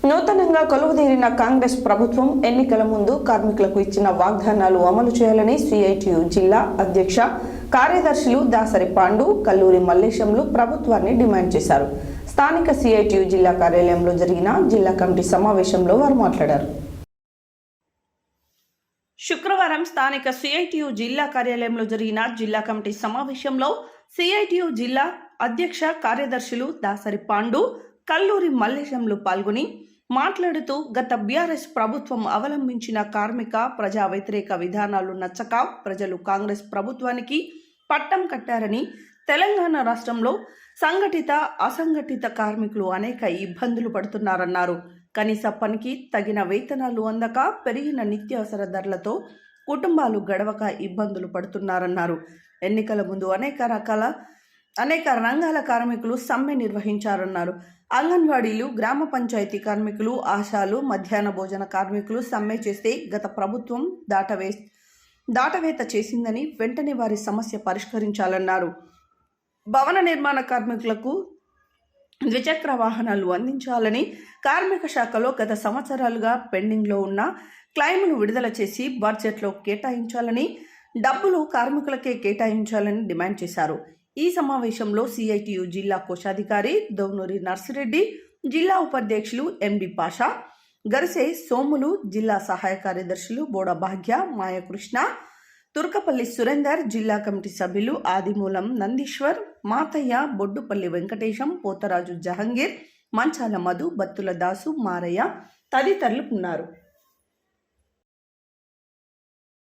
నూతనంగా కొలువుదీరిన కాంగ్రెస్ ప్రభుత్వం ఎన్నికల ముందు కార్మికులకు ఇచ్చిన వాగ్దానాలు అమలు చేయాలని సిఐటియు జిల్లా అధ్యక్ష కార్యదర్శులు దాసరి పాండు, కల్లూరి మల్లేశంలు ప్రభుత్వాన్ని డిమాండ్ చేశారు. స్థానిక సిఐటియు జిల్లా కార్యాలయంలో జరిగిన జిల్లా కమిటీ సమావేశంలో వారు మాట్లాడారు. శుక్రవారం స్థానిక సిఐటియు జిల్లా కార్యాలయంలో జరిగిన జిల్లా కమిటీ సమావేశంలో సిఐటియు జిల్లా అధ్యక్ష కార్యదర్శులు దాసరి పాండు, కల్లూరి మల్లేశంలు పాల్గొని మాట్లాడుతూ గత బీఆర్ఎస్ ప్రభుత్వం అవలంబించిన కార్మిక ప్రజా వ్యతిరేక విధానాలు నచ్చక ప్రజలు కాంగ్రెస్ ప్రభుత్వానికి పట్టం కట్టారని, తెలంగాణ రాష్ట్రంలో సంఘటిత అసంఘటిత కార్మికులు అనేక ఇబ్బందులు పడుతున్నారన్నారు. కనీస పనికి తగిన వేతనాలు అందక పెరిగిన నిత్యావసర ధరలతో కుటుంబాలు గడవక ఇబ్బందులు పడుతున్నారన్నారు. ఎన్నికల ముందు అనేక రంగాల కార్మికులు సమ్మె నిర్వహించారన్నారు. అంగన్వాడీలు, గ్రామ పంచాయతీ కార్మికులు, ఆశాలు, మధ్యాహ్న భోజన కార్మికులు సమ్మె చేస్తే గత ప్రభుత్వం దాటవేత చేసిందని, వెంటనే వారి సమస్య పరిష్కరించాలన్నారు. భవన నిర్మాణ కార్మికులకు ద్విచక్ర వాహనాలు అందించాలని, కార్మిక శాఖలో గత సంవత్సరాలుగా పెండింగ్లో ఉన్న క్లెయిమ్ను విడుదల చేసి బడ్జెట్లో కేటాయించాలని, డబ్బులు కార్మికులకే కేటాయించాలని డిమాండ్ చేశారు. ఈ సమావేశంలో సిఐటియు జిల్లా కోశాధికారి దౌనూరి నర్సిరెడ్డి, జిల్లా ఉపాధ్యక్షులు ఎండి పాషా, గరిసే సోములు, జిల్లా సహాయ కార్యదర్శులు బోడ భాగ్య, మాయకృష్ణ, తుర్కపల్లి సురేందర్, జిల్లా కమిటీ సభ్యులు ఆదిమూలం నందీశ్వర్, మాతయ్య, బొడ్డుపల్లి వెంకటేశం, పోతరాజు జహంగీర్, మంచాల మధు, బత్తుల దాసు, మారయ్య తదితరులు ఉన్నారు.